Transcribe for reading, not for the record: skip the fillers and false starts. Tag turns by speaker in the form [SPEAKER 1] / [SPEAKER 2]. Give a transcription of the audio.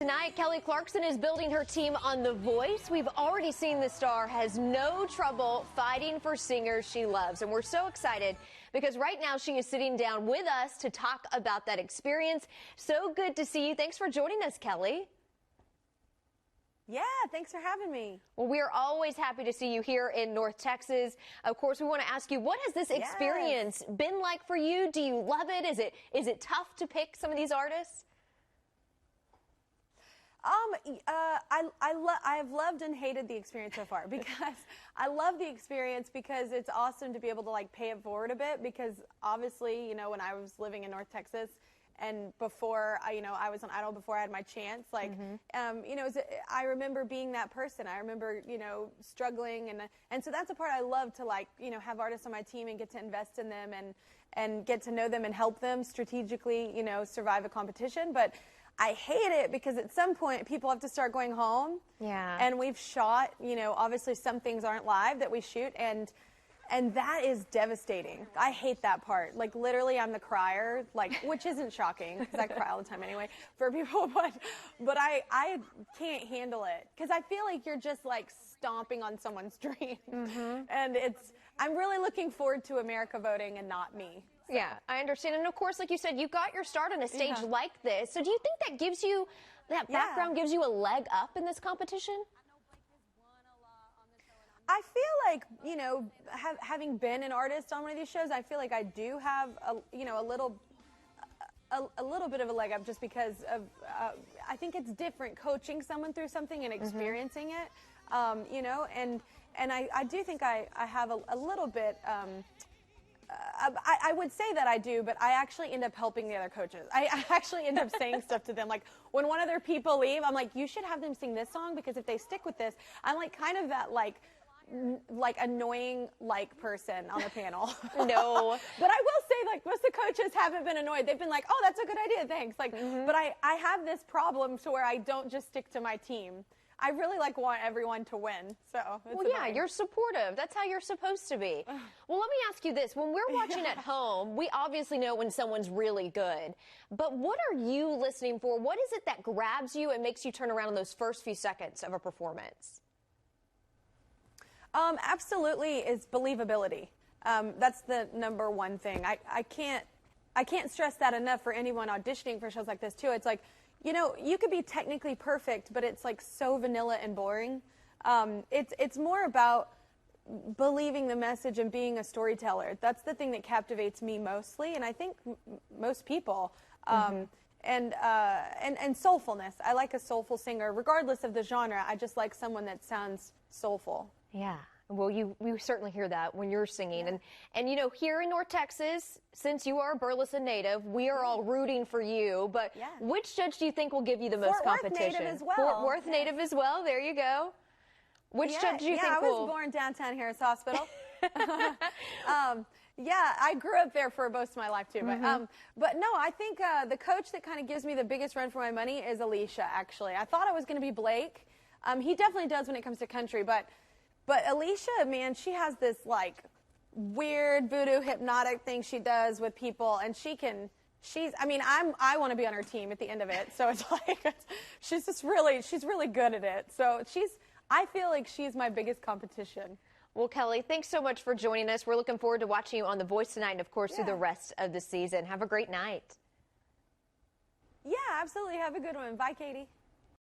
[SPEAKER 1] Tonight, Kelly Clarkson is building her team on The Voice. We've already seen the star has no trouble fighting for singers she loves. And we're so excited because right now she is sitting down with us to talk about that experience. So good to see you. Thanks for joining us, Kelly.
[SPEAKER 2] Yeah, thanks for having me.
[SPEAKER 1] Well, we are always happy to see you here in North Texas. Of course, we want to ask you, what has this experience been like for you? Do you love it? Is it tough to pick some of these artists?
[SPEAKER 2] I've loved and hated the experience so far because I love the experience because it's awesome to be able to like pay it forward a bit because obviously, you know, when I was living in North Texas and before, I was on Idol before I had my chance, like, I remember being that person. I remember, struggling and so that's a part I love to like, have artists on my team and get to invest in them and get to know them and help them strategically, survive a competition. But I hate it because at some point people have to start going home.
[SPEAKER 1] Yeah.
[SPEAKER 2] And we've shot, obviously some things aren't live that we shoot and that is devastating. I hate that part. Like literally I'm the crier, like, which isn't shocking because I cry all the time anyway for people, but I can't handle it because I feel like you're just like stomping on someone's dream. And I'm really looking forward to America voting and not me. So.
[SPEAKER 1] Yeah, I understand. And of course, like you said, you got your start on a stage like this. So do you think that gives you, that background gives you a leg up in this competition?
[SPEAKER 2] I feel like, having been an artist on one of these shows, I feel like I do have a little bit of a leg up just because of, I think it's different coaching someone through something and experiencing it, and I do think I have a little bit, I would say that I do, but I actually end up helping the other coaches. I actually end up saying stuff to them. Like when one of their people leave, I'm like, you should have them sing this song because if they stick with this, I'm like kind of that like annoying person on the panel.
[SPEAKER 1] No.
[SPEAKER 2] But I will say like most of the coaches haven't been annoyed. They've been like, oh, that's a good idea, thanks. Like, but I have this problem to where I don't just stick to my team. I really want everyone to win. So
[SPEAKER 1] well, yeah, you're supportive. That's how you're supposed to be. Well, let me ask you this. When we're watching at home, we obviously know when someone's really good. But what are you listening for? What is it that grabs you and makes you turn around in those first few seconds of a performance?
[SPEAKER 2] Absolutely is believability. That's the number one thing. I can't stress that enough for anyone auditioning for shows like this too. It's like, you could be technically perfect, but it's like so vanilla and boring. It's more about believing the message and being a storyteller. That's the thing that captivates me mostly, and I think most people. And soulfulness. I like a soulful singer, regardless of the genre. I just like someone that sounds soulful.
[SPEAKER 1] Yeah. Well, we certainly hear that when you're singing. Yeah. And here in North Texas, since you are a Burleson native, we are all rooting for you. But which judge do you think will give you the most competition?
[SPEAKER 2] Fort Worth native as well.
[SPEAKER 1] Fort Worth native as well. There you go. Which judge do you think will?
[SPEAKER 2] I was born downtown Harris Hospital. Yeah, I grew up there for most of my life too. But no, I think the coach that kind of gives me the biggest run for my money is Alicia. Actually, I thought I was going to be Blake. He definitely does when it comes to country, but Alicia, man, she has this like weird voodoo hypnotic thing she does with people, and I want to be on her team at the end of it. So it's like she's really good at it. So I feel like she's my biggest competition.
[SPEAKER 1] Well, Kelly, thanks so much for joining us. We're looking forward to watching you on The Voice tonight and, of course, through the rest of the season. Have a great night.
[SPEAKER 2] Yeah, absolutely. Have a good one. Bye, Katie.